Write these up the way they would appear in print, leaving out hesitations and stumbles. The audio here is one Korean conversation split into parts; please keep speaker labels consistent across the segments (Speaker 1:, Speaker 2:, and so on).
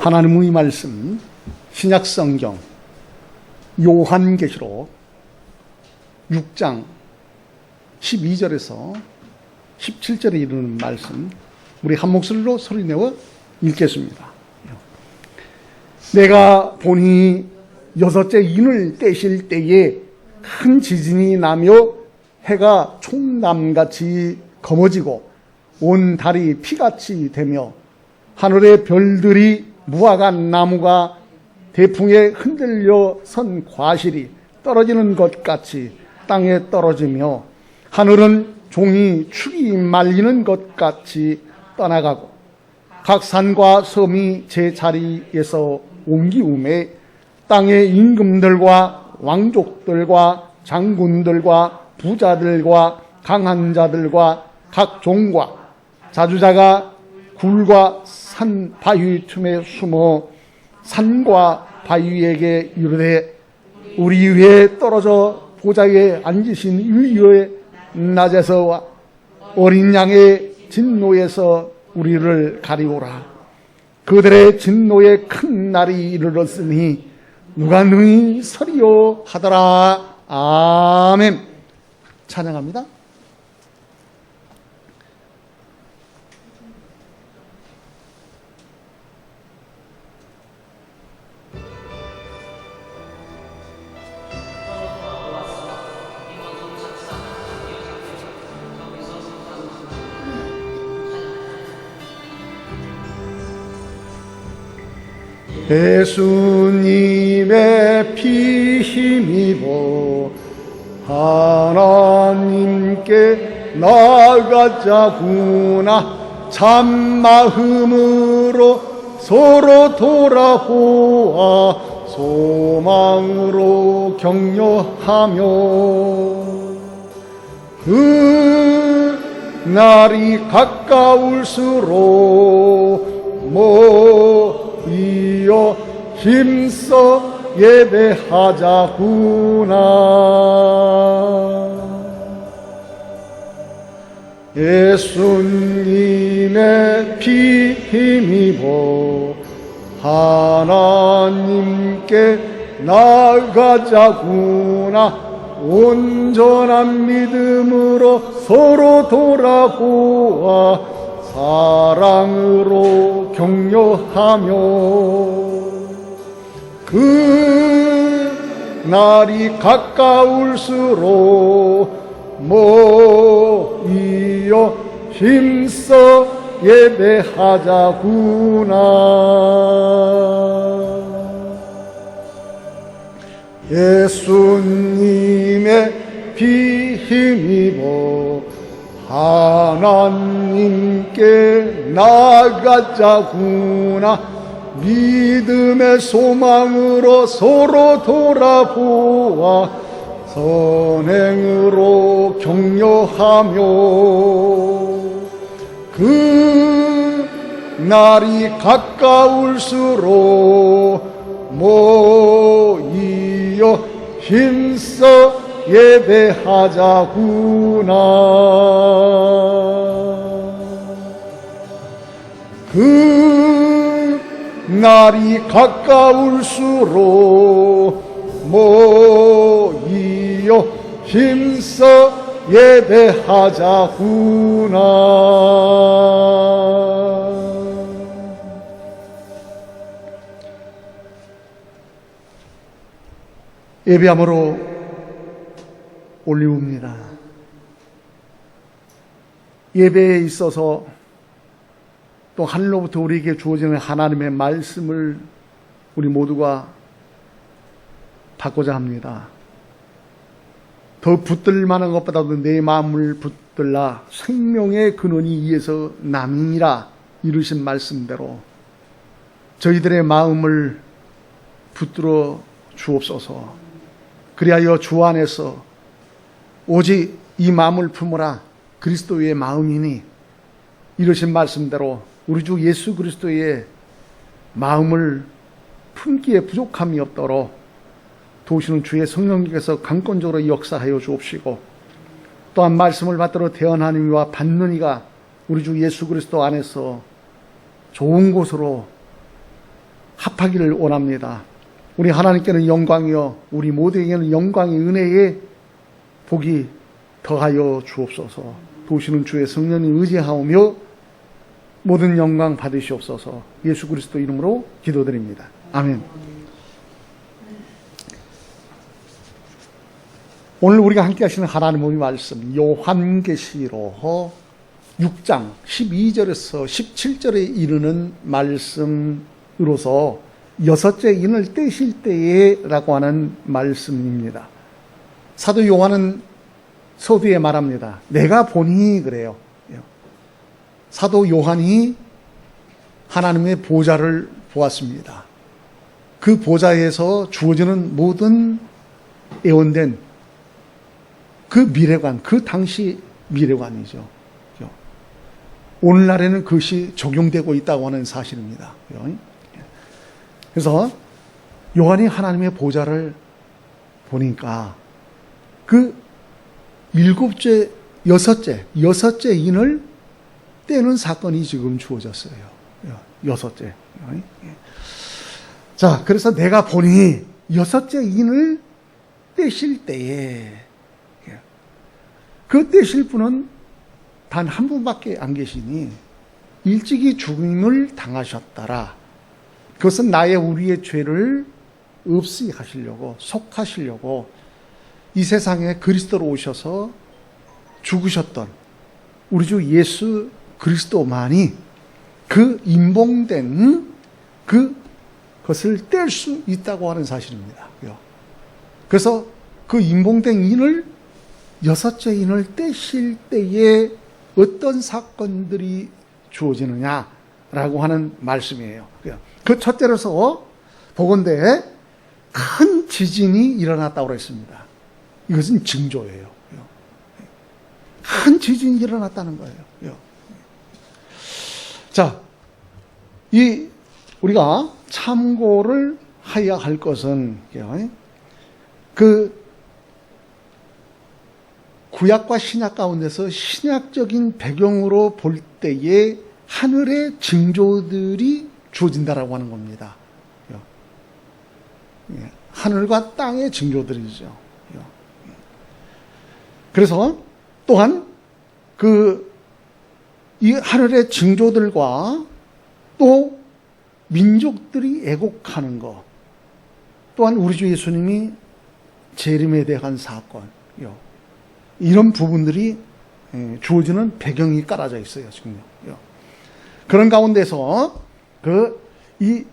Speaker 1: 하나님의 말씀, 신약성경 요한계시록 6장 12절에서 17절에 이르는 말씀, 우리 한 목소리로 소리내어 읽겠습니다. 내가 보니 여섯째 인을 떼실 때에 큰 지진이 나며 해가 총남같이 검어지고 온 달이 피같이 되며 하늘의 별들이 무화과 나무가 대풍에 흔들려 선 과실이 떨어지는 것 같이 땅에 떨어지며 하늘은 종이 축이 말리는 것 같이 떠나가고 각 산과 섬이 제 자리에서 옮기우매 땅의 임금들과 왕족들과 장군들과 부자들과 강한 자들과 각 종과 자주자가 굴과 산 바위 틈에 숨어 산과 바위에게 이르되 우리 위에 떨어져 보좌에 앉으신 이의 낮에서 어린 양의 진노에서 우리를 가리오라. 그들의 진노의 큰 날이 이르렀으니 누가 능히 서리요 하더라. 아멘. 찬양합니다. 예수님의 피 힘입어 하나님께 나아가자구나. 참마음으로 서로 돌아보아 소망으로 격려하며 그 날이 가까울수록 모이어 힘써 예배하자구나. 예수님의 피 힘입어 하나님께 나아가자구나. 온전한 믿음으로 서로 돌아보아 사랑으로 격려하며 그 날이 가까울수록 모이어 힘써 예배하자구나. 예수님의 피 힘입어 하나님께 나아가자구나. 믿음의 소망으로 서로 돌아보아 선행으로 격려하며 그 날이 가까울수록 모이어 힘써 예배하자구나. 그 날이 가까울수록 모이어 힘써 예배하자구나. 예배함으로 올리웁니다. 예배에 있어서 또 하늘로부터 우리에게 주어지는 하나님의 말씀을 우리 모두가 받고자 합니다. 더 붙들 만한 것보다도 내 마음을 붙들라 생명의 근원이 이에서 남이니라 이루신 말씀대로 저희들의 마음을 붙들어 주옵소서. 그리하여 주 안에서 오직 이 마음을 품으라 그리스도의 마음이니 이루신 말씀대로 우리 주 예수 그리스도의 마음을 품기에 부족함이 없도록 도우시는 주의 성령님께서 강권적으로 역사하여 주옵시고 또한 말씀을 받들어 태어난 이와 받는 이가 우리 주 예수 그리스도 안에서 좋은 곳으로 합하기를 원합니다. 우리 하나님께는 영광이요 우리 모두에게는 영광의 은혜의 복이 더하여 주옵소서. 도우시는 주의 성령님 의지하오며 모든 영광 받으시옵소서. 예수 그리스도 이름으로 기도드립니다. 아멘. 오늘 우리가 함께 하시는 하나님의 말씀 요한계시록 6장 12절에서 17절에 이르는 말씀으로서 여섯째 인을 떼실 때에 라고 하는 말씀입니다. 사도 요한은 서두에 말합니다. 내가 보니 그래요. 사도 요한이 하나님의 보좌를 보았습니다. 그 보좌에서 주어지는 모든 예언된 그 미래관, 그 당시 미래관이죠. 오늘날에는 그것이 적용되고 있다고 하는 사실입니다. 그래서 요한이 하나님의 보좌를 보니까 그 여섯째 인을 떼는 사건이 지금 주어졌어요. 여섯째. 자, 그래서 내가 보니 여섯째 인을 떼실 때에 그 떼실 분은 단 한 분밖에 안 계시니 일찍이 죽음을 당하셨더라. 그것은 나의 우리의 죄를 없이 하시려고 속하시려고 이 세상에 그리스도로 오셔서 죽으셨던 우리 주 예수 그리스도만이 그 임봉된 그것을 뗄 수 있다고 하는 사실입니다. 그래서 그 임봉된 인을 여섯째 인을 떼실 때에 어떤 사건들이 주어지느냐라고 하는 말씀이에요. 그 첫째로서 보건대 큰 지진이 일어났다고 했습니다. 이것은 징조예요. 큰 지진이 일어났다는 거예요. 자, 우리가 참고를 해야 할 것은 그 구약과 신약 가운데서 신약적인 배경으로 볼 때에 하늘의 징조들이 주어진다라고 하는 겁니다. 하늘과 땅의 징조들이죠. 그래서 또한 이 하늘의 징조들과 또 민족들이 애곡하는 것, 또한 우리 주 예수님이 재림에 대한 사건, 이런 부분들이 주어지는 배경이 깔아져 있어요, 지금요. 그런 가운데서 이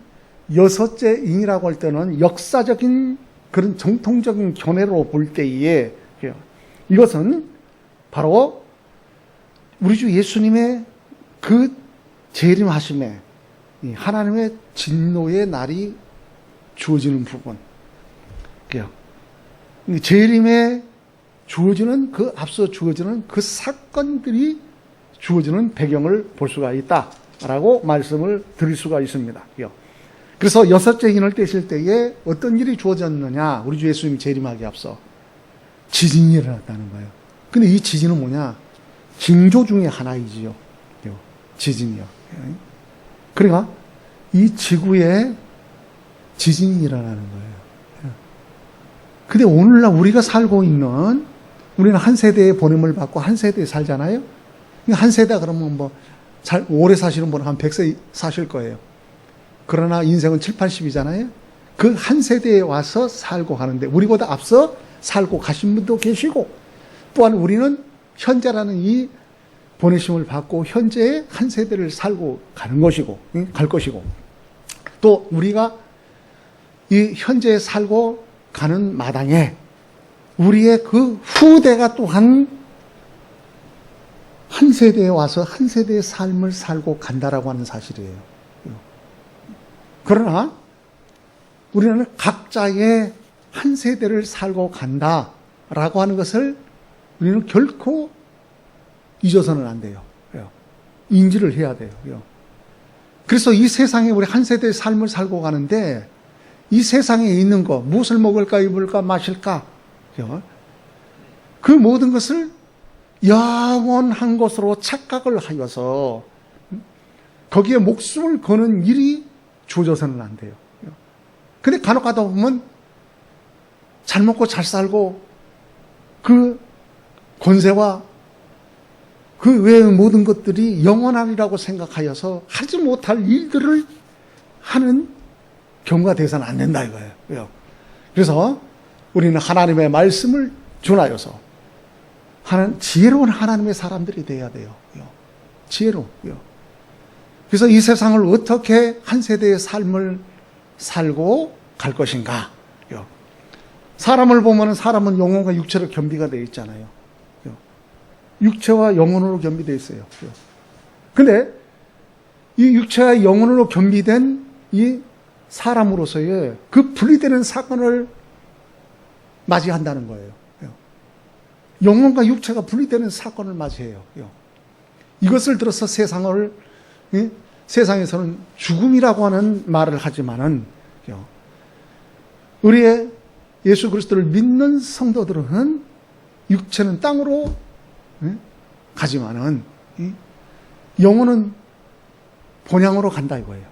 Speaker 1: 여섯째 인이라고 할 때는 역사적인 그런 정통적인 견해로 볼 때에 이것은 바로 우리 주 예수님의 그 재림하심에 하나님의 진노의 날이 주어지는 부분, 재림에 주어지는 앞서 주어지는 그 사건들이 주어지는 배경을 볼 수가 있다라고 말씀을 드릴 수가 있습니다. 그래서 여섯째 인을 떼실 때에 어떤 일이 주어졌느냐? 우리 주 예수님이 재림하기 앞서 지진이 일어났다는 거예요. 근데 이 지진은 뭐냐? 징조 중에 하나이지요. 지진이요. 그러니까 이 지구에 지진이 일어나는 거예요. 근데 오늘날 우리가 살고 있는, 우리는 한 세대의 보냄을 받고 한 세대에 살잖아요. 한 세대 그러면 오래 사시는 분은 한 100세 사실 거예요. 그러나 인생은 7, 80이잖아요. 그 한 세대에 와서 살고 가는데 우리보다 앞서 살고 가신 분도 계시고, 또한 우리는 현재라는 이 보내심을 받고 현재의 한 세대를 살고 가는 것이고, 갈 것이고, 또 우리가 이 현재에 살고 가는 마당에 우리의 그 후대가 또한 한 세대에 와서 한 세대의 삶을 살고 간다라고 하는 사실이에요. 그러나 우리는 각자의 한 세대를 살고 간다라고 하는 것을 우리는 결코 잊어서는 안 돼요. 인지를 해야 돼요. 그래서 이 세상에 우리 한 세대의 삶을 살고 가는데 이 세상에 있는 거, 무엇을 먹을까, 입을까, 마실까, 그 모든 것을 영원한 것으로 착각을 하여서 거기에 목숨을 거는 일이 주어져서는 안 돼요. 근데 간혹 가다 보면 잘 먹고 잘 살고 그 권세와 그 외의 모든 것들이 영원하리라고 생각하여서 하지 못할 일들을 하는 경우가 되어서는 안 된다 이거예요. 그래서 우리는 하나님의 말씀을 준하여서 지혜로운 하나님의 사람들이 돼야 돼요. 지혜로워요. 그래서 이 세상을 어떻게 한 세대의 삶을 살고 갈 것인가. 사람을 보면 사람은 영혼과 육체로 겸비가 되어 있잖아요. 육체와 영혼으로 겸비되어 있어요. 근데 이 육체와 영혼으로 겸비된 이 사람으로서의 그 분리되는 사건을 맞이한다는 거예요. 영혼과 육체가 분리되는 사건을 맞이해요. 이것을 들어서 세상에서는 죽음이라고 하는 말을 하지만은 우리의 예수 그리스도를 믿는 성도들은 육체는 땅으로 가지만은 영혼은 본향으로 간다 이거예요.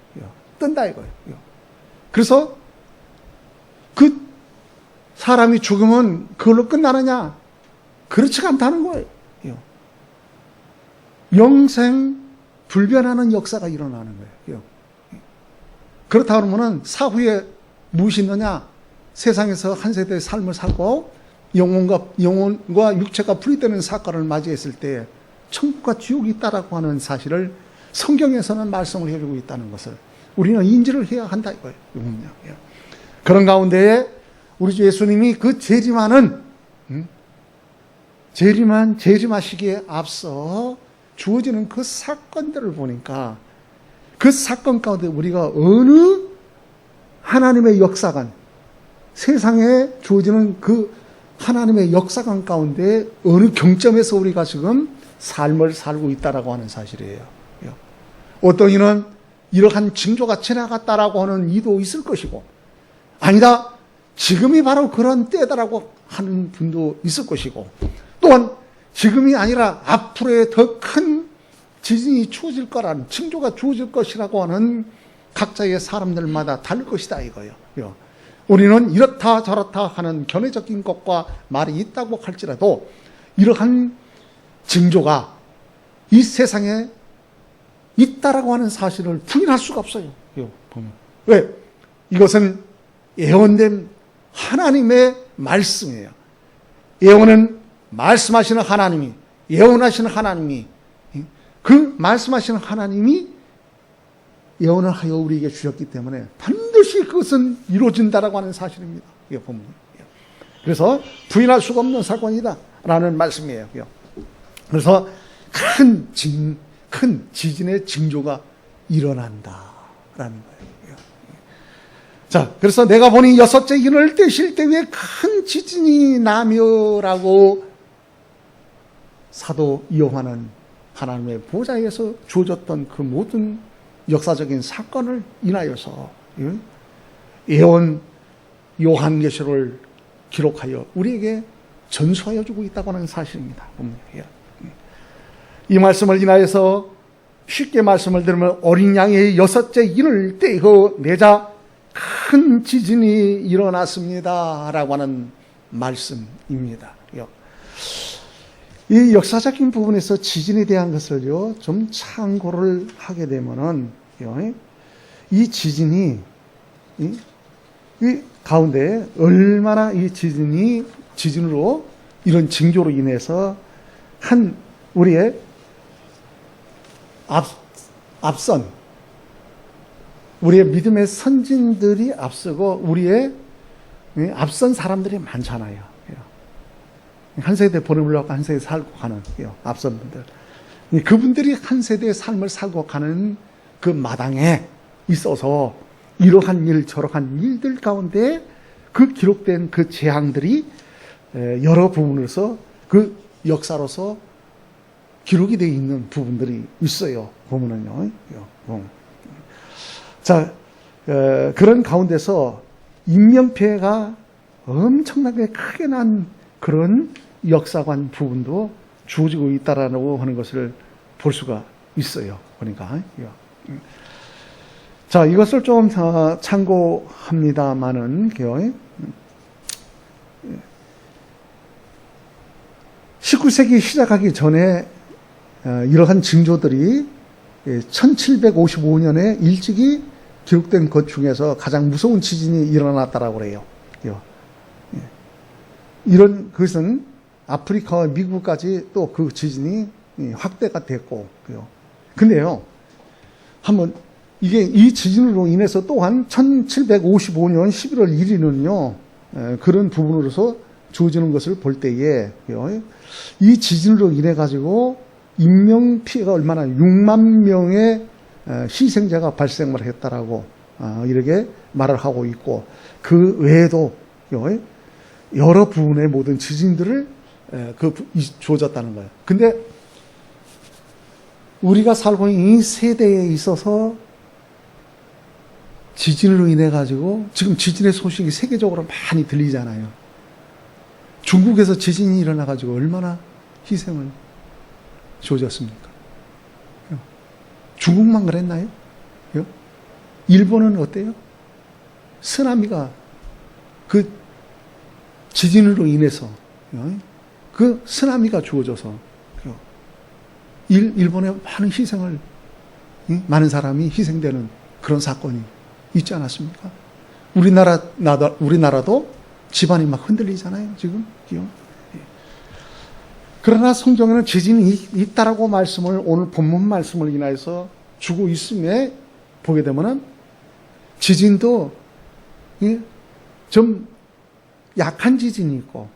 Speaker 1: 뜬다 이거예요. 그래서 그 사람이 죽으면 그걸로 끝나느냐? 그렇지가 않다는 거예요. 영생 불변하는 역사가 일어나는 거예요. 그렇다 그러면은 사후에 무엇이 있느냐? 세상에서 한 세대의 삶을 살고 영혼과 육체가 분리되는 사건을 맞이했을 때 천국과 지옥이 있다라고 하는 사실을 성경에서는 말씀을 해주고 있다는 것을 우리는 인지를 해야 한다 이거예요. 그런 가운데에 우리 주 예수님이 그 재림하시기에 앞서 주어지는 그 사건들을 보니까 그 사건 가운데 우리가 어느 하나님의 역사관, 세상에 주어지는 그 하나님의 역사관 가운데 어느 경점에서 우리가 지금 삶을 살고 있다라고 하는 사실이에요. 어떤 이는 이러한 징조가 지나갔다라고 하는 이도 있을 것이고, 아니다, 지금이 바로 그런 때다라고 하는 분도 있을 것이고, 또한 지금이 아니라 앞으로의 더 큰 지진이 주어질 거라는, 징조가 주어질 것이라고 하는 각자의 사람들마다 다를 것이다 이거예요. 우리는 이렇다 저렇다 하는 견해적인 것과 말이 있다고 할지라도 이러한 징조가 이 세상에 있다라고 하는 사실을 부인할 수가 없어요. 왜? 이것은 예언된 하나님의 말씀이에요. 예언은 말씀하시는 하나님이, 예언하시는 하나님이, 그 말씀하시는 하나님이 예언을 하여 우리에게 주셨기 때문에 반드시 그것은 이루어진다라고 하는 사실입니다. 이게 보면. 그래서 부인할 수가 없는 사건이다라는 말씀이에요. 그래서 큰 지진의 징조가 일어난다라는 거예요. 자, 그래서 내가 보니 여섯째 인을 떼실 때에 큰 지진이 나며라고 사도 요한은 하나님의 보좌에서 주어졌던 그 모든 역사적인 사건을 인하여서 예언 요한계시록을 기록하여 우리에게 전수하여 주고 있다고 하는 사실입니다. 이 말씀을 인하여서 쉽게 말씀을 드리면 어린 양의 여섯째 인을 떼고 내자 큰 지진이 일어났습니다 라고 하는 말씀입니다. 이 역사적인 부분에서 지진에 대한 것을요 좀 참고를 하게 되면은 이 지진이 이 가운데 얼마나 이 지진으로 이런 징조로 인해서 한 우리의 앞선 우리의 믿음의 선진들이 앞서고 우리의 앞선 사람들이 많잖아요. 한 세대 보내려고 한 세대 살고 가는 앞선 분들, 그분들이 한 세대의 삶을 살고 가는 그 마당에 있어서 이러한 일 저러한 일들 가운데 그 기록된 그 재앙들이 여러 부분에서 그 역사로서 기록이 되어 있는 부분들이 있어요. 보면은요. 자, 그런 가운데서 인명피해가 엄청나게 크게 난 그런 역사관 부분도 주어지고 있다라고 하는 것을 볼 수가 있어요. 그러니까 자, 이것을 좀 참고합니다만은, 19세기 시작하기 전에 이러한 징조들이 1755년에 일찍이 기록된 것 중에서 가장 무서운 지진이 일어났다라고 그래요. 이런 그것은 아프리카와 미국까지 또 그 지진이 확대가 됐고, 근데요, 한번 이게 이 지진으로 인해서 또한 1755년 11월 1일은요 그런 부분으로서 주어지는 것을 볼 때에 이 지진으로 인해 가지고 인명 피해가 얼마나 6만 명의 희생자가 발생을 했다라고 이렇게 말을 하고 있고, 그 외에도 여러 부분의 모든 지진들을 주어졌다는 거예요. 근데 우리가 살고 있는 이 세대에 있어서 지진으로 인해 가지고 지금 지진의 소식이 세계적으로 많이 들리잖아요. 중국에서 지진이 일어나 가지고 얼마나 희생을 주어졌습니까? 중국만 그랬나요? 일본은 어때요? 쓰나미가 그 지진으로 인해서 그 쓰나미가 주어져서 일본의 많은 희생을, 많은 사람이 희생되는 그런 사건이 있지 않았습니까? 우리나라도 집안이 막 흔들리잖아요, 지금. 그러나 성경에는 지진이 있다라고 말씀을 오늘 본문 말씀을 인하여서 주고 있음에 보게 되면은 지진도 좀 약한 지진이 있고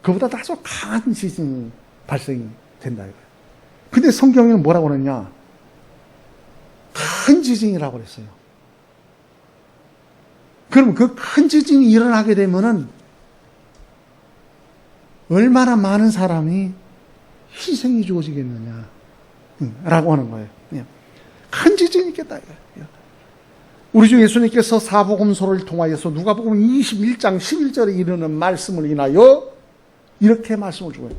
Speaker 1: 그보다 다소 강한 지진이 발생이 된다 이거예요. 근데 성경에는 뭐라고 그러냐? 큰 지진이라고 그랬어요. 그럼 그 큰 지진이 일어나게 되면은 얼마나 많은 사람이 희생이 주어지겠느냐 라고 하는 거예요. 큰 지진이 있겠다. 우리 주 예수님께서 사복음서를 통하여서 누가복음 21장 11절에 이르는 말씀을 인하여 이렇게 말씀을 주고요.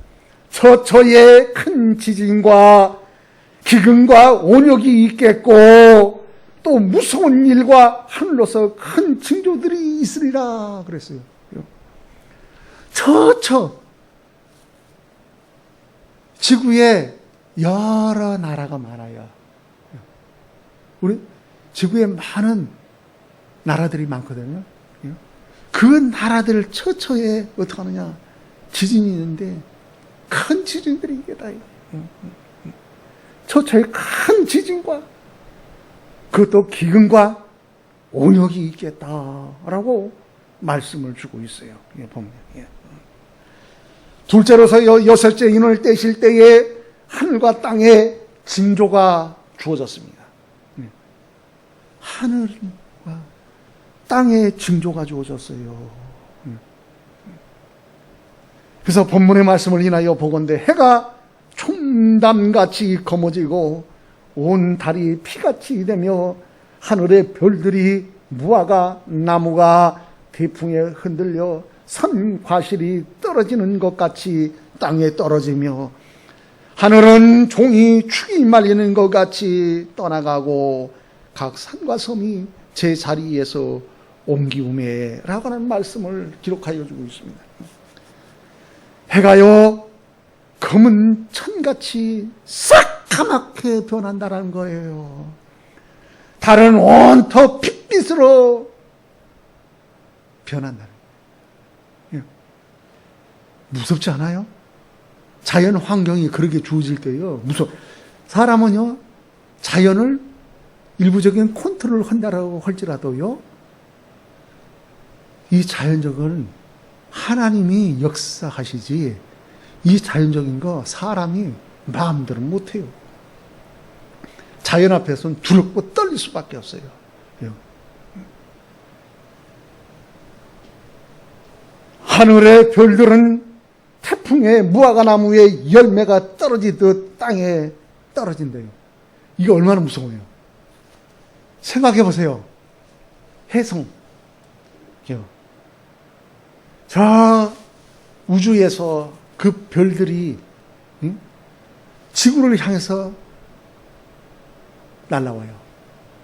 Speaker 1: 처처에 큰 지진과 기근과 온역이 있겠고 또 무서운 일과 하늘로서 큰 징조들이 있으리라 그랬어요. 처처 지구에 여러 나라가 많아요. 우리 지구에 많은 나라들이 많거든요. 그 나라들 처처에 어떻게 하느냐? 지진이 있는데 큰 지진들이 있겠다. 처처에 큰 지진과 그것도 기근과 온역이 있겠다라고 말씀을 주고 있어요. 보면. 둘째로서 여섯째 인을 떼실 때에 하늘과 땅에 징조가 주어졌습니다. 하늘과 땅에 징조가 주어졌어요. 그래서 본문의 말씀을 인하여 보건대 해가 총담같이 검어지고 온 달이 피같이 되며 하늘의 별들이 무화과 나무가 태풍에 흔들려 선 과실이 떨어지는 것 같이 땅에 떨어지며 하늘은 종이 축이 말리는 것 같이 떠나가고 각 산과 섬이 제 자리에서 옮기우매 라고 하는 말씀을 기록하여 주고 있습니다. 해가요 검은 천같이 새까맣게 변한다는 거예요. 달은 온통 핏빛으로 변한다는 거예요. 무섭지 않아요? 자연 환경이 그렇게 주어질 때요. 사람은요, 자연을 일부적인 컨트롤을 한다라고 할지라도요, 이 자연적은 하나님이 역사하시지, 이 자연적인 거 사람이 마음대로 못해요. 자연 앞에서는 두렵고 떨릴 수밖에 없어요. 하늘의 별들은 태풍에 무화과 나무에 열매가 떨어지듯 땅에 떨어진대요. 이게 얼마나 무서워요. 생각해 보세요. 해성. 저 우주에서 그 별들이 지구를 향해서 날아와요.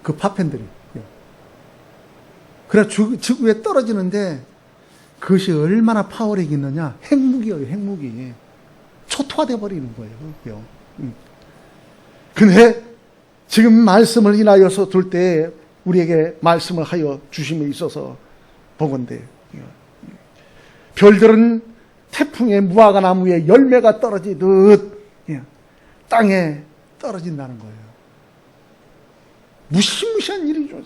Speaker 1: 그 파편들이. 그래 지구에 떨어지는데 그것이 얼마나 파워력이 있느냐. 핵무기예요, 핵무기. 초토화돼 버리는 거예요. 근데 지금 말씀을 인하여서 둘 때 우리에게 말씀을 하여 주심에 있어서 보건대 별들은 태풍의 무화과 나무에 열매가 떨어지듯 땅에 떨어진다는 거예요. 무시무시한 일이죠.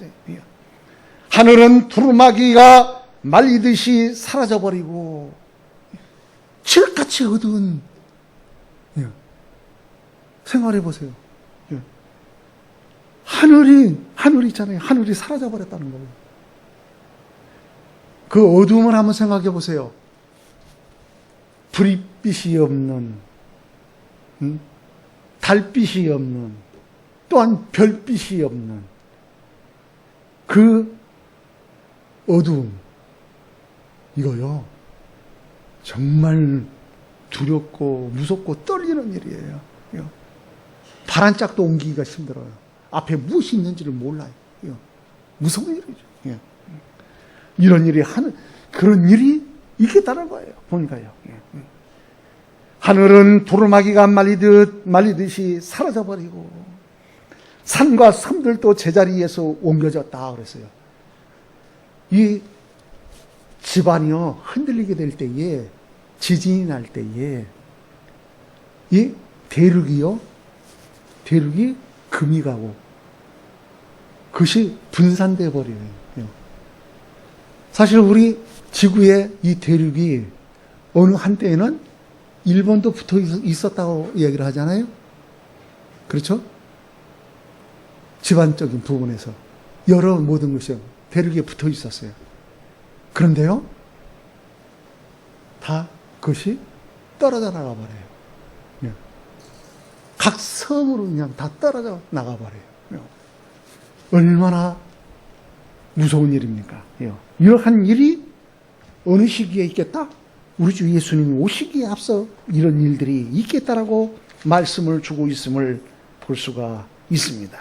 Speaker 1: 하늘은 두루마기가 말리듯이 사라져버리고 칠흑같이 어두운 생활해 보세요. 하늘이 있잖아요. 하늘이 사라져버렸다는 거예요. 그 어두움을 한번 생각해 보세요. 불빛이 없는, 달빛이 없는, 또한 별빛이 없는 그 어두움, 이거요 정말 두렵고 무섭고 떨리는 일이에요. 발 한 짝도 옮기기가 힘들어요. 앞에 무엇이 있는지를 몰라요. 무서운 일이죠. 이런 일이 그런 일이 있겠다는 거예요. 보니까요. 하늘은 두루마기가 말리듯이 사라져버리고 산과 섬들도 제자리에서 옮겨졌다 그랬어요. 이 집안이요 흔들리게 될 때에, 지진이 날 때에 이 대륙이 금이 가고 그것이 분산돼 버려요. 사실 우리 지구의 이 대륙이 어느 한때에는 일본도 붙어 있었다고 이야기를 하잖아요. 그렇죠? 집안적인 부분에서 여러 모든 것이 대륙에 붙어 있었어요. 그런데요, 다 그것이 떨어져 나가 버려요. 각 섬으로 그냥 다 떨어져 나가 버려요. 얼마나 무서운 일입니까? 이러한 일이 어느 시기에 있겠다? 우리 주 예수님이 오시기에 앞서 이런 일들이 있겠다라고 말씀을 주고 있음을 볼 수가 있습니다.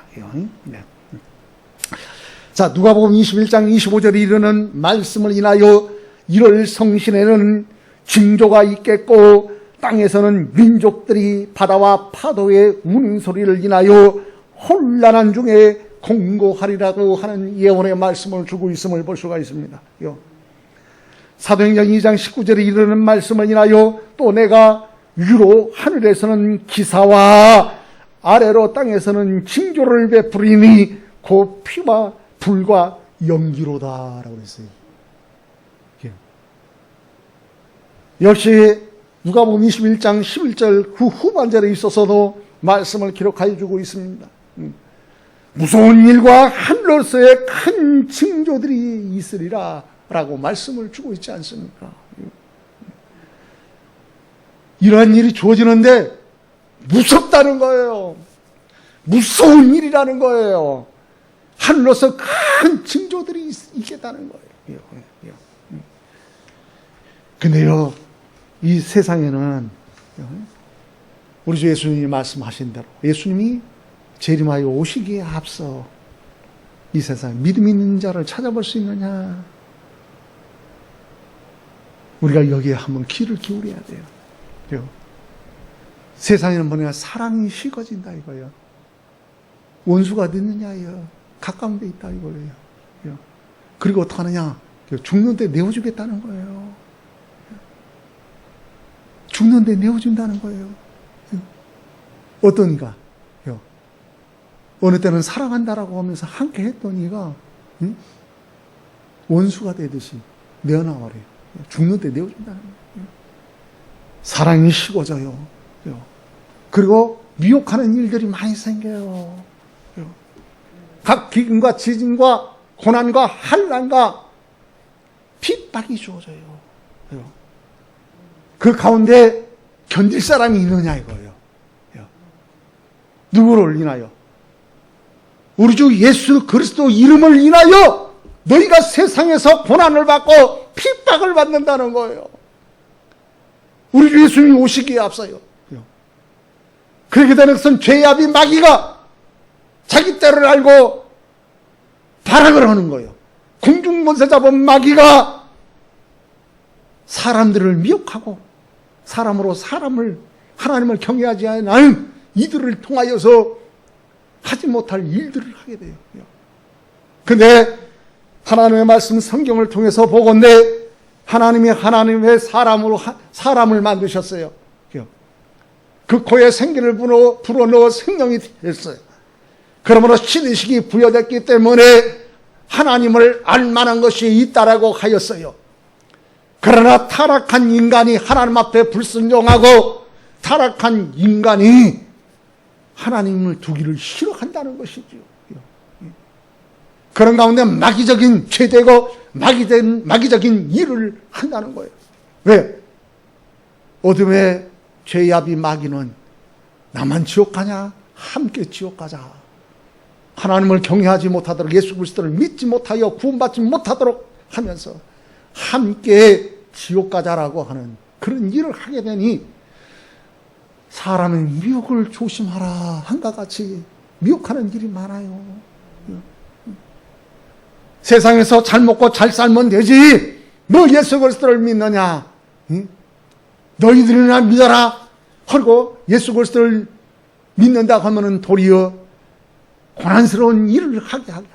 Speaker 1: 자, 누가복음 21장 25절에 이르는 말씀을 인하여 1월 성신에는 징조가 있겠고 땅에서는 민족들이 바다와 파도의 우는 소리를 인하여 혼란한 중에 공고하리라고 하는 예언의 말씀을 주고 있음을 볼 수가 있습니다. 사도행전 2장 19절에 이르는 말씀을 인하여 또 내가 위로 하늘에서는 기사와 아래로 땅에서는 징조를 베푸리니 곧 피와 불과 연기로다 라고 했어요. 역시 누가복음 21장 11절 그 후반절에 있어서도 말씀을 기록하여 주고 있습니다. 무서운 일과 하늘로서의 큰 징조들이 있으리라 라고 말씀을 주고 있지 않습니까? 이러한 일이 주어지는데 무섭다는 거예요. 무서운 일이라는 거예요. 하늘로서 큰 징조들이 있겠다는 거예요. 근데요, 이 세상에는 우리 주 예수님이 말씀하신 대로 예수님이 재림하여 오시기에 앞서 이 세상에 믿음 있는 자를 찾아볼 수 있느냐? 우리가 여기에 한번 귀를 기울여야 돼요. 세상에는 뭐냐? 사랑이 식어진다 이거예요. 원수가 어디 있느냐요? 가까운 데 있다 이거예요. 그리고 어떻게 하느냐? 죽는데 내어주겠다는 거예요. 죽는데 내어준다는 거예요. 어떤가? 어느 때는 사랑한다라고 하면서 함께 했던 이가 원수가 되듯이 내어나와래요. 죽는데 내어준다는 거예요. 사랑이 식어져요. 그리고 미혹하는 일들이 많이 생겨요. 각 기근과 지진과 고난과 환난과 핍박이 주어져요. 그 가운데 견딜 사람이 있느냐 이거예요. 누구를 인하여? 우리 주 예수 그리스도 이름을 인하여 너희가 세상에서 고난을 받고 핍박을 받는다는 거예요. 우리 주 예수님이 오시기에 앞서요. 그렇게 되는 것은 죄압이 마귀가 자기 때를 알고 발악을 하는 거예요. 공중못에 잡은 마귀가 사람들을 미혹하고 사람으로 하나님을 경외하지 않은 이들을 통하여서 하지 못할 일들을 하게 돼요. 근데 하나님의 말씀 성경을 통해서 보건대 하나님의 사람을 만드셨어요. 그 코에 생기를 불어넣어 생명이 됐어요. 그러므로 신의식이 부여됐기 때문에 하나님을 알만한 것이 있다라고 하였어요. 그러나 타락한 인간이 하나님 앞에 불순종하고 타락한 인간이 하나님을 두기를 싫어한다는 것이죠. 그런 가운데 마귀적인 죄되고 마귀적인 일을 한다는 거예요. 왜? 어둠의 죄야비 마귀는 나만 지옥 가냐? 함께 지옥 가자. 하나님을 경외하지 못하도록 예수 그리스도를 믿지 못하여 구원받지 못하도록 하면서 함께 지옥 가자라고 하는 그런 일을 하게 되니 사람의 미혹을 조심하라 한과 같이 미혹하는 일이 많아요. 세상에서 잘 먹고 잘 살면 되지 너 예수 그리스도를 믿느냐? 너희들이나 믿어라 하고 예수 그리스도를 믿는다 하면은 도리어 고난스러운 일을 하게 하고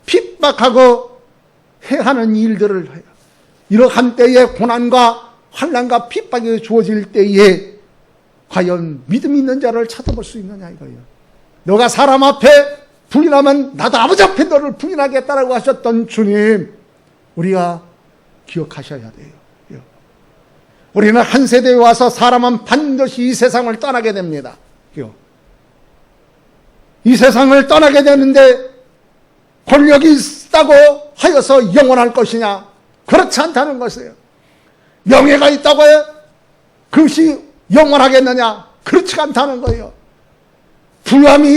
Speaker 1: 핍박하고 해하는 일들을 해요. 이러한 때에 고난과 환난과 핍박이 주어질 때에 과연 믿음 있는 자를 찾아볼 수 있느냐 이거예요. 너가 사람 앞에 부인하면 나도 아버지 앞에 너를 부인하겠다라고 하셨던 주님, 우리가 기억하셔야 돼요. 우리는 한 세대에 와서 사람은 반드시 이 세상을 떠나게 됩니다. 이 세상을 떠나게 되는데 권력이 있다고 하여서 영원할 것이냐? 그렇지 않다는 것이에요. 명예가 있다고 해 그것이 영원하겠느냐? 그렇지 않다는 거예요. 부유함이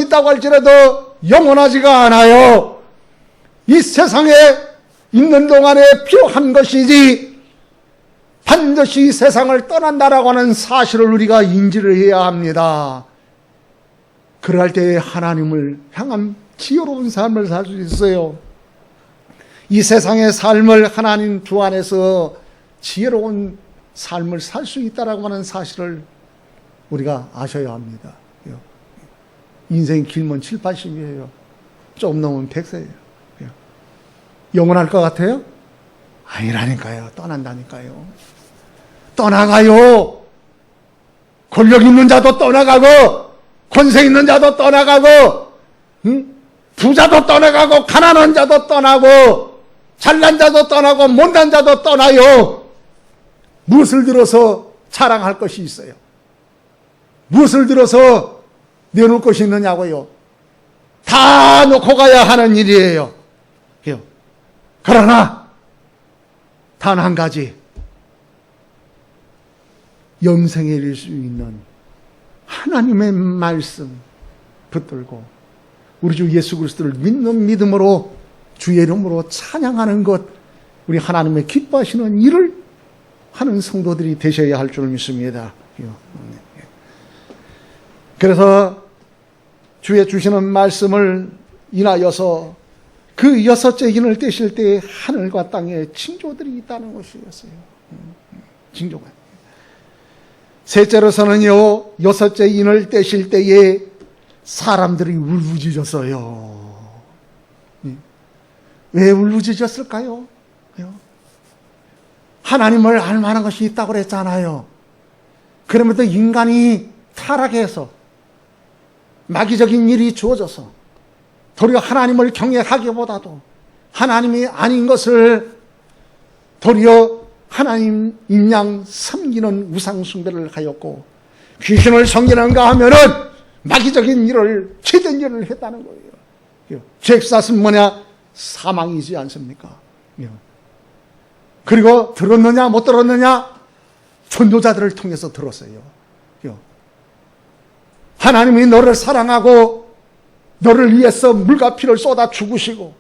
Speaker 1: 있다고 할지라도 영원하지가 않아요. 이 세상에 있는 동안에 필요한 것이지 반드시 이 세상을 떠난다라고 하는 사실을 우리가 인지를 해야 합니다. 그럴 때 하나님을 향한 지혜로운 삶을 살 수 있어요. 이 세상의 삶을 하나님 주 안에서 지혜로운 삶을 살 수 있다라고 하는 사실을 우리가 아셔야 합니다. 인생이 길면 7, 80이에요. 좀 넘으면 100세예요. 영원할 것 같아요? 아니라니까요. 떠난다니까요. 떠나가요. 권력 있는 자도 떠나가고 권세 있는 자도 떠나가고 부자도 떠나가고 가난한 자도 떠나고 잘난 자도 떠나고 못난 자도 떠나요. 무엇을 들어서 자랑할 것이 있어요? 무엇을 들어서 내놓을 것이 있느냐고요? 다 놓고 가야 하는 일이에요. 그러나 단 한 가지 영생에 이를 수 있는 하나님의 말씀 붙들고 우리 주 예수 그리스도를 믿는 믿음으로 주의 이름으로 찬양하는 것, 우리 하나님의 기뻐하시는 일을 하는 성도들이 되셔야 할 줄 믿습니다. 그래서 주의 주시는 말씀을 인하여서 그 6째 인을 떼실 때 하늘과 땅에 징조들이 있다는 것이었어요. 징조가. 셋째로서는요, 6째 인을 떼실 때에 사람들이 울부짖었어요. 왜 울부짖었을까요? 하나님을 알만한 것이 있다고 그랬잖아요. 그러면서 인간이 타락해서 마귀적인 일이 주어져서 도리어 하나님을 경외하기보다도 하나님이 아닌 것을 도리어 하나님인 양 섬기는 우상 숭배를 하였고 귀신을 섬기는가 하면은 마귀적인 일을 죄된 일을 했다는 거예요. 죄값은 뭐냐? 사망이지 않습니까? 그리고 들었느냐 못 들었느냐? 전도자들을 통해서 들었어요. 하나님이 너를 사랑하고 너를 위해서 물과 피를 쏟아 죽으시고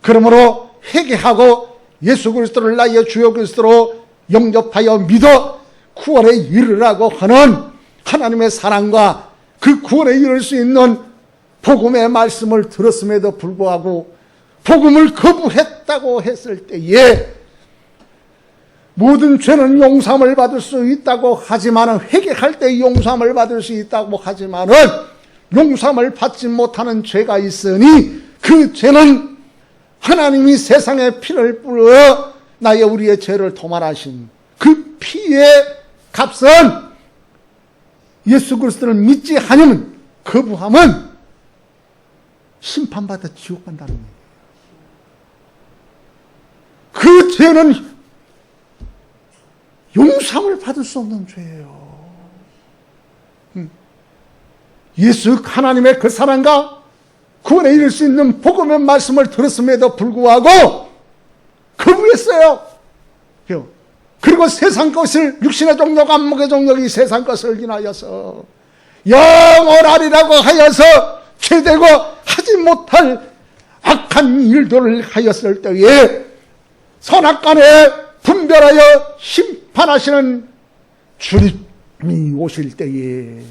Speaker 1: 그러므로 회개하고 예수 그리스도를 나의 주여 그리스도로 영접하여 믿어 구원에 이르라고 하는 하나님의 사랑과 그 구원에 이를 수 있는 복음의 말씀을 들었음에도 불구하고 복음을 거부했다고 했을 때에 모든 죄는 용서함을 받을 수 있다고 하지만은, 회개할 때 용서함을 받을 수 있다고 하지만은 용서함을 받지 못하는 죄가 있으니 그 죄는 하나님이 세상에 피를 뿌려 나의 우리의 죄를 도말하신 그 피의 값은 예수 그리스도를 믿지 않으면, 거부하면 심판받아 지옥 간다는 거예요. 그 죄는 용서함을 받을 수 없는 죄예요. 예수 하나님의 그 사랑과 구원에 이를 수 있는 복음의 말씀을 들었음에도 불구하고 거부했어요. 그리고 세상 것을, 육신의 종력, 안목의 종력이 세상 것을 인하여서 영원하리라고 하여서 죄되고 하지 못할 악한 일들을 하였을 때에 선악간에 분별하여 심판하시는 주님이 오실 때에,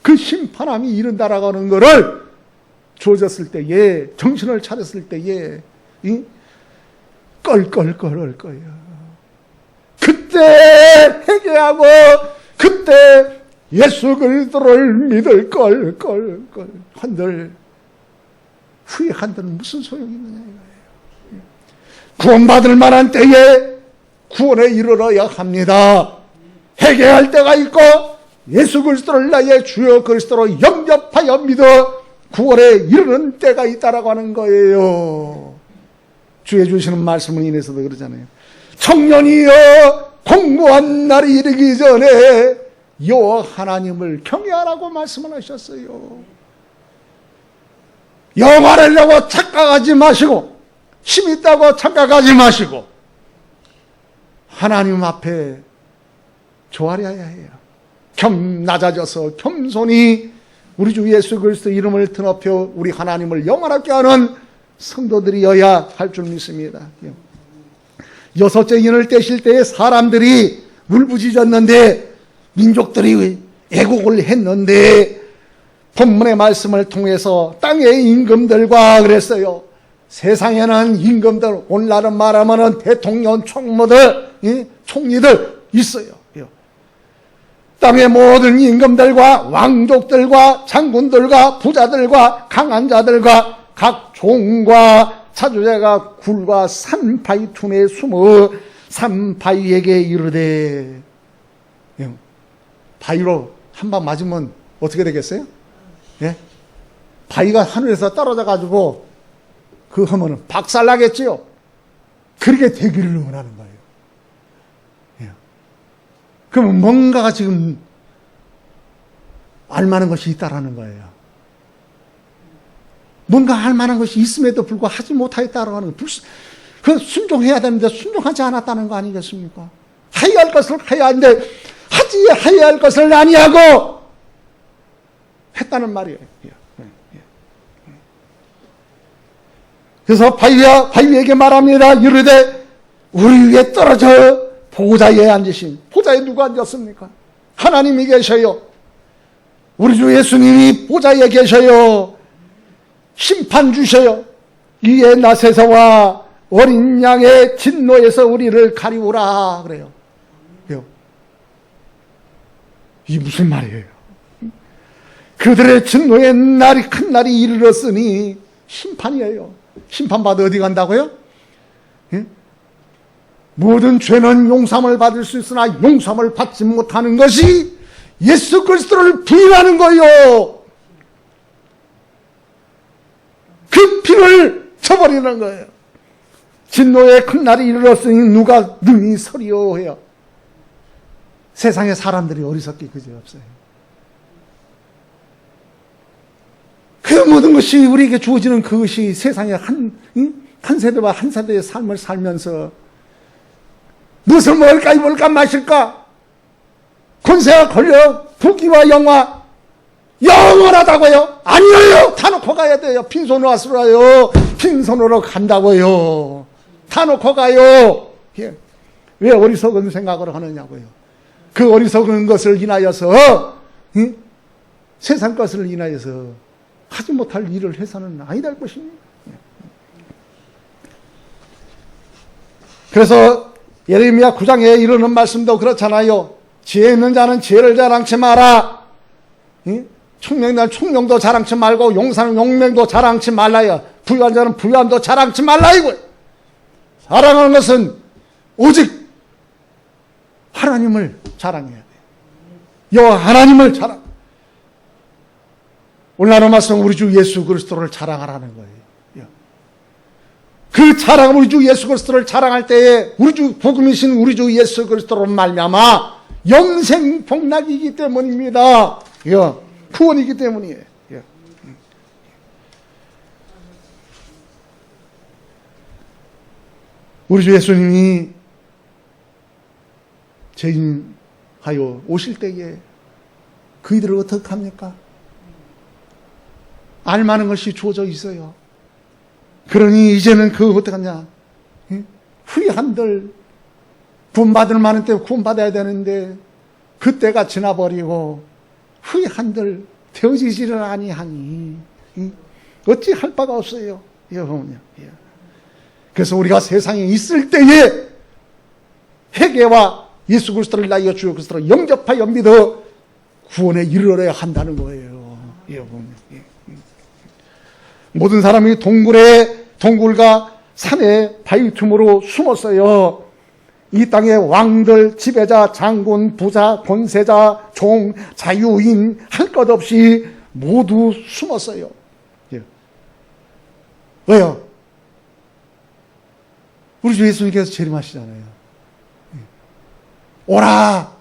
Speaker 1: 그 심판함이 이른다라고 하는 것을 주어졌을 때에, 정신을 차렸을 때에 껄껄껄할 거예요. 그때 회개하고 그때 예수 그리스도를 믿을 껄껄껄 한들 후회한들 무슨 소용이 있느냐 이거예요. 구원받을 만한 때에 구원에 이르러야 합니다. 회개할 때가 있고 예수 그리스도를 나의 주여 그리스도로 영접하여 믿어 구원에 이르는 때가 있다라고 하는 거예요. 주의 주시는 말씀을 인해서도 그러잖아요. 청년이여 공고한 날이 이르기 전에 여호와 하나님을 경외하라고 말씀을 하셨어요. 영화하려고 착각하지 마시고, 힘 있다고 착각하지 마시고 하나님 앞에 조아려야 해요. 낮아져서 겸손히 우리 주 예수 그리스도 이름을 드높여 우리 하나님을 영원하게 하는 성도들이어야 할 줄 믿습니다. 여섯째 인을 떼실 때에 사람들이 울부짖었는데, 민족들이 애곡을 했는데, 본문의 말씀을 통해서 땅의 임금들과 그랬어요. 세상에는 임금들, 오늘날은 말하면 대통령, 총무들, 총리들 있어요. 땅의 모든 임금들과 왕족들과 장군들과 부자들과 강한 자들과 각 종과 차주자가 굴과 산바위 틈에 숨어 산바위에게 이르되, 바위로 한 방 맞으면 어떻게 되겠어요? 예? 바위가 하늘에서 떨어져 가지고 그 하면은 박살나겠지요. 그렇게 되기를 원하는 거예요. 예. 그러면 뭔가가 지금 알만한 것이 있다라는 거예요. 뭔가 할 만한 것이 있음에도 불구하고 하지 못하였다라고 하는 거. 그 순종해야 되는데 순종하지 않았다는 거 아니겠습니까? 해야 할 것을 해야 하는데 해야 할 것을 아니하고 했다는 말이에요. 그래서 바위에게 말합니다. 이르되 우리 위에 떨어져 보좌에 앉으신, 보좌에 누가 앉았습니까? 하나님이 계셔요. 우리 주 예수님이 보좌에 계셔요. 심판 주셔요. 이에 나세서와 어린 양의 진노에서 우리를 가리우라 그래요. 이게 무슨 말이에요? 그들의 진노의 날이, 큰 날이 이르렀으니 심판이에요. 심판받아 어디 간다고요? 예? 모든 죄는 용서함을 받을 수 있으나 용서함을 받지 못하는 것이 예수 그리스도를 부인하는 거예요. 그 피를 쳐버리는 거예요. 진노의 큰 날이 이르렀으니 누가 능히 서리요 해요. 세상의 사람들이 어리석기 그지없어요. 그 모든 것이 우리에게 주어지는 그것이 세상의 한 세대와 한 세대의 삶을 살면서 무엇을 먹을까 입을까 마실까 권세가 걸려 부귀와 영화 영원하다고요? 아니에요. 다 놓고 가야 돼요. 빈손으로 왔으라요. 빈손으로 간다고요. 다 놓고 가요. 왜 어리석은 생각을 하느냐고요. 그 어리석은 것을 인하여서 세상 것을 인하여서 하지 못할 일을 해서는 아니다 할 것입니다. 그래서 예레미야 9장에 이르는 말씀도 그렇잖아요. 지혜 있는 자는 지혜를 자랑치 마라. 총명자는 총명도 자랑치 말고 용사는 용맹도 자랑치 말라요. 부유한 자는 부유함도 자랑치 말라 이거예요. 자랑하는 것은 오직 하나님을 자랑해야 돼요. 여호와 하나님을 자랑. 오늘 말씀 우리 주 예수 그리스도를 자랑하라는 거예요. 그 자랑 우리 주 예수 그리스도를 자랑할 때에 우리 주 복음이신 우리 주 예수 그리스도로 말미암아 영생 복락이기 때문입니다. 구원이기 때문이에요. 우리 주 예수님이 죄인하여 오실 때에 그이들을 어떻게 합니까? 알만한 것이 주어져 있어요. 그러니 이제는 어떻게 하냐? 후회한들 구원받을 만한 때 구원받아야 되는데 그때가 지나버리고 후회한들 되어지지를 아니하니 어찌 할 바가 없어요. 여러분요. 그래서 우리가 세상에 있을 때에 회개와 예수 그리스도를 나이어 주 그리스도를 영접하여 믿어 구원에 이르러야 한다는 거예요. 여러분. 모든 사람이 동굴과 산에 바위 틈으로 숨었어요. 이 땅의 왕들, 지배자, 장군, 부자, 권세자, 종, 자유인 할 것 없이 모두 숨었어요. 왜요? 우리 주 예수님께서 재림하시잖아요. 오라!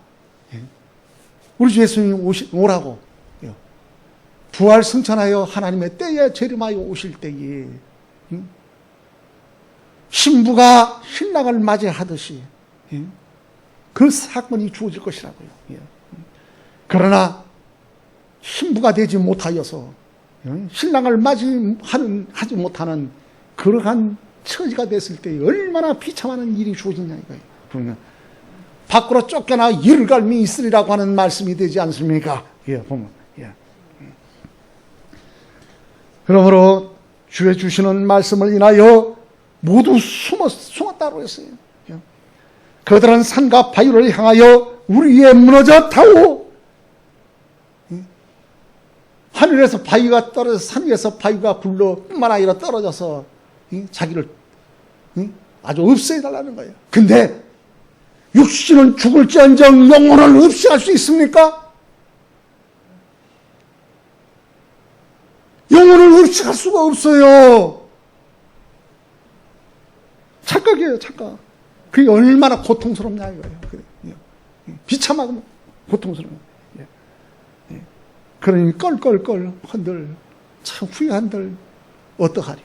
Speaker 1: 우리 주 예수님 오라고. 부활 승천하여 하나님의 때에 재림하여 오실 때에 신부가 신랑을 맞이하듯이 그 사건이 주어질 것이라고요. 그러나 신부가 되지 못하여서 신랑을 하지 못하는 그러한 처지가 됐을 때 얼마나 비참한 일이 주어지냐 이거예요. 그러면 밖으로 쫓겨나 이르갈미 있으리라고 하는 말씀이 되지 않습니까? 보면. 그러므로 주의 주시는 말씀을 인하여 모두 숨었다고 했어요. 그들은 산과 바위를 향하여 우리 위에 무너졌다고. 하늘에서 바위가 떨어져 산 위에서 바위가 불러 뿐만 아니라 떨어져서 자기를 아주 없애달라는 거예요. 근데 육신은 죽을지언정 영혼을 없애할 수 있습니까? 영혼을 없애할 수가 없어요. 착각이에요, 착각. 그게 얼마나 고통스럽냐 이거예요. 비참하고 고통스러워요. 그러니 껄껄껄 한들 참 후회한들 어떡하려.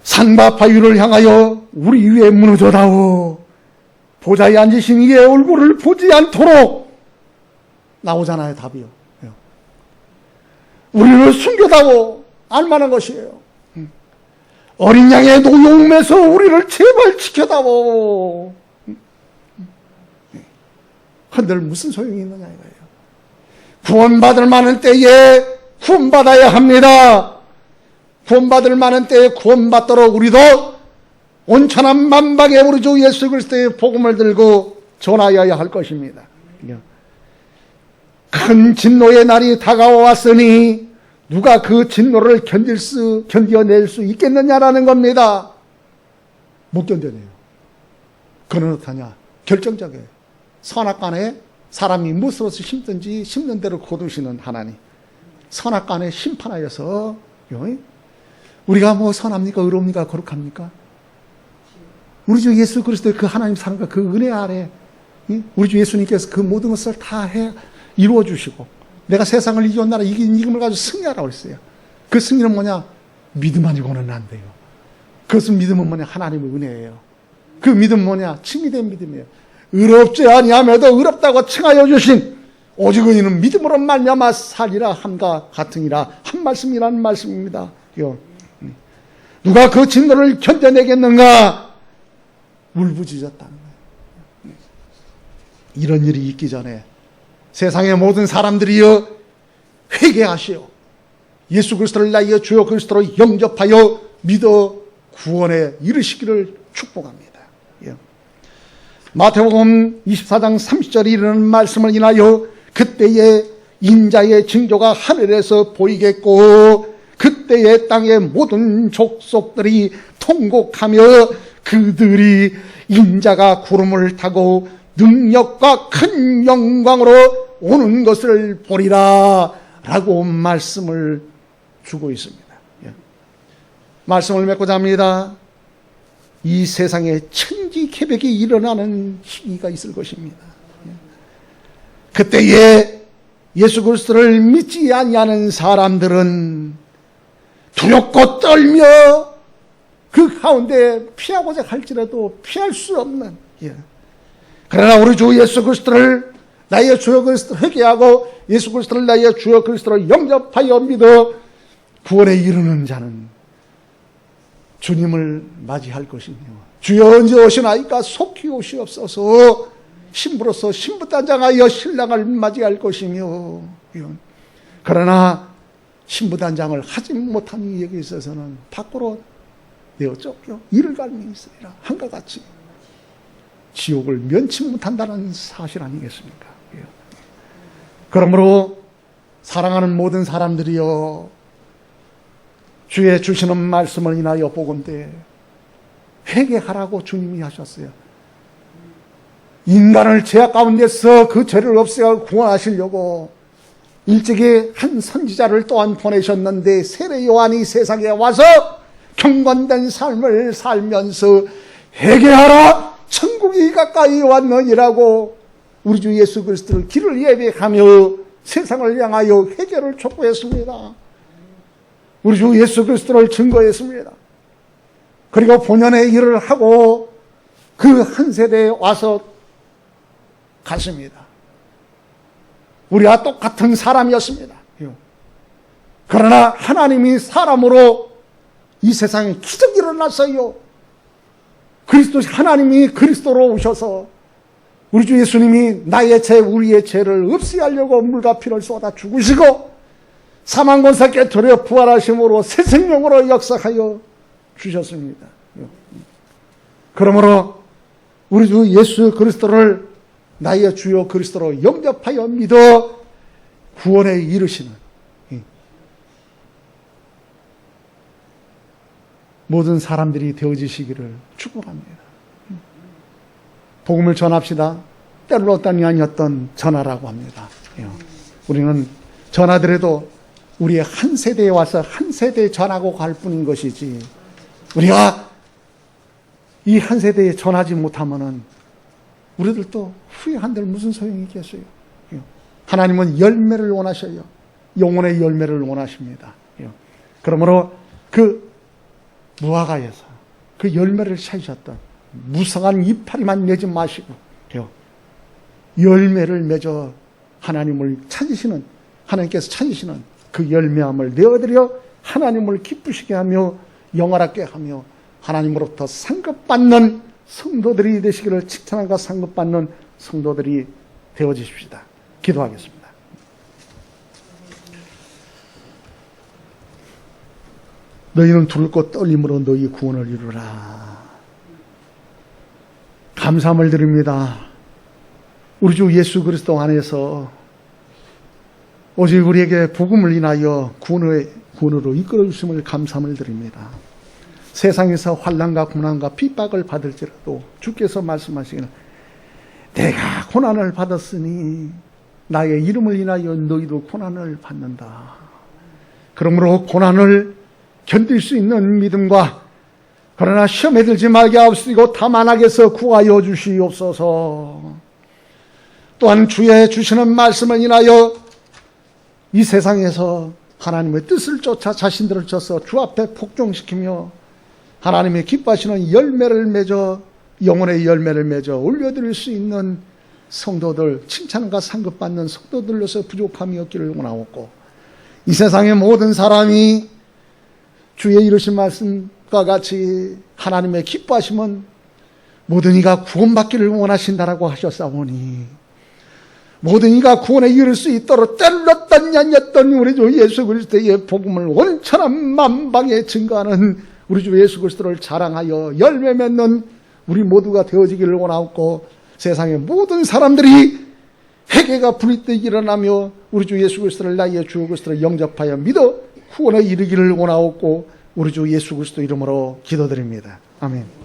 Speaker 1: 산과 바위를 향하여 우리 위에 무너져다오. 보좌에 앉으신 이의 얼굴을 보지 않도록 나오잖아요, 답이요. 우리를 숨겨다오. 알만한 것이에요. 어린 양의 노여움에서 우리를 제발 지켜다오. 한들 무슨 소용이 있느냐 이거예요. 구원받을 만한 때에 구원받아야 합니다. 구원받을 만한 때에 구원받도록 우리도 온천한 만방에 우리 주 예수 그리스도의 복음을 들고 전하여야 할 것입니다. 큰 진노의 날이 다가왔으니 누가 그 진노를 견뎌낼 수 있겠느냐라는 겁니다. 못 견뎌내요. 그는 어떠냐? 결정적이에요. 선악간에 사람이 무엇으로서 심든지 심는 대로 거두시는 하나님. 선악간에 심판하여서 우리가 뭐 선합니까? 의로웁니까? 거룩합니까? 우리 주 예수 그리스도의 그 하나님 사랑과 그 은혜 아래 우리 주 예수님께서 그 모든 것을 다 이루어 주시고 내가 세상을 이기온 나라 이김을 가지고 승리하라고 했어요. 그 승리는 뭐냐? 믿음 아니고는 안 돼요. 그것은 믿음은 뭐냐? 하나님의 은혜예요. 그 믿음은 뭐냐? 칭의된 믿음이에요. 의롭지 아니하며도 의롭다고 칭하여 주신 오직 의인은 믿음으로 말미암아 살리라 함과 같으니라 한 말씀이라는 말씀입니다. 누가 그 진노를 견뎌내겠는가? 울부짖었다는 거예요. 이런 일이 있기 전에 세상의 모든 사람들이여 회개하시오. 예수 그리스도를 나의 주여 그리스도로 영접하여 믿어 구원에 이르시기를 축복합니다. 예. 마태복음 24장 30절에 이르는 말씀을 인하여 그때에 인자의 징조가 하늘에서 보이겠고 그때에 땅의 모든 족속들이 통곡하며 그들이 인자가 구름을 타고 능력과 큰 영광으로 오는 것을 보리라 라고 말씀을 주고 있습니다. 예. 말씀을 맺고자 합니다. 이 세상에 천지개벽이 일어나는 시기가 있을 것입니다. 예. 그때에 예수 그리스도를 믿지 아니하는 사람들은 두렵고 떨며 그 가운데 피하고자 할지라도 피할 수 없는, 예. 그러나 우리 주 예수 그리스도를 나의 주여 그리스도를 회개하고 예수 그리스도를 나의 주여 그리스도로 영접하여 믿어 구원에 이르는 자는 주님을 맞이할 것이며 주여 언제 오시나이까 속히 오시옵소서 신부로서 신부단장하여 신랑을 맞이할 것이며, 그러나 신부단장을 하지 못한 이에게 있어서는 밖으로 내어 쫓겨 이를 갈미 있으리라 한과 같이 지옥을 면치 못한다는 사실 아니겠습니까? 그러므로 사랑하는 모든 사람들이여 주의 주시는 말씀을 인하여 보건대 회개하라고 주님이 하셨어요. 인간을 죄악 가운데서 그 죄를 없애어 구원하시려고 일찍이 한 선지자를 또한 보내셨는데 세례 요한이 세상에 와서 경건된 삶을 살면서 회개하라 천국이 가까이 왔느니라고 우리 주 예수 그리스도를 길을 예배하며 세상을 향하여 회개를 촉구했습니다. 우리 주 예수 그리스도를 증거했습니다. 그리고 본연의 일을 하고 그 한 세대에 와서 갔습니다. 우리와 똑같은 사람이었습니다. 그러나 하나님이 사람으로 이 세상에 기적이 일어났어요. 하나님이 그리스도로 오셔서 우리 주 예수님이 나의 죄, 우리의 죄를 없애하려고 물과 피를 쏟아 죽으시고 사망 권세 깨뜨려 부활하심으로 새 생명으로 역사하여 주셨습니다. 그러므로 우리 주 예수 그리스도를 나의 주요 그리스도로 영접하여 믿어 구원에 이르시는 모든 사람들이 되어지시기를 축복합니다. 복음을 전합시다. 때로 어떤 아니었던 전하라고 합니다. 우리는 전하더라도 우리의 한 세대에 와서 한 세대에 전하고 갈 뿐인 것이지 우리가 이 한 세대에 전하지 못하면은 우리들도 후회한들 무슨 소용이 있겠어요. 하나님은 열매를 원하셔요. 영혼의 열매를 원하십니다. 그러므로 그 무화과에서 그 열매를 찾으셨던 무성한 이파리만 내지 마시고 열매를 맺어 하나님께서 찾으시는 그 열매함을 내어드려 하나님을 기쁘시게 하며 영화롭게 하며 하나님으로부터 상급받는 성도들이 되시기를 칭찬과 상급받는 성도들이 되어주십시다. 기도하겠습니다. 너희는 두렵고 떨림으로 너희 구원을 이루라. 감사함을 드립니다. 우리 주 예수 그리스도 안에서 오직 우리에게 복음을 인하여 구원으로 이끌어 주심을 감사함을 드립니다. 세상에서 환난과 고난과 핍박을 받을지라도 주께서 말씀하시기는 내가 고난을 받았으니 나의 이름을 인하여 너희도 고난을 받는다. 그러므로 고난을 견딜 수 있는 믿음과 그러나 시험에 들지 말게 하옵시고 다만 악에서 구하여 주시옵소서. 또한 주의 주시는 말씀을 인하여 이 세상에서 하나님의 뜻을 쫓아 자신들을 져서 주 앞에 복종시키며 하나님의 기뻐하시는 열매를 맺어 영혼의 열매를 맺어 올려드릴 수 있는 성도들, 칭찬과 상급받는 성도들로서 부족함이 없기를 원하옵고 이 세상의 모든 사람이 주의 이루신 말씀과 같이 하나님의 기뻐하심은 모든 이가 구원받기를 원하신다라고 하셨사오니 모든 이가 구원에 이를 수 있도록 잘랐던 년이었던 우리 주 예수 그리스도의 복음을 온천한 만방에 증거하는 우리 주 예수 그리스도를 자랑하여 열매 맺는 우리 모두가 되어지기를 원하옵고, 세상의 모든 사람들이 회개가 불이득 일어나며 우리 주 예수 그리스도를 나의 주 그리스도를 영접하여 믿어 구원에 이르기를 원하옵고, 우리 주 예수 그리스도 이름으로 기도드립니다. 아멘.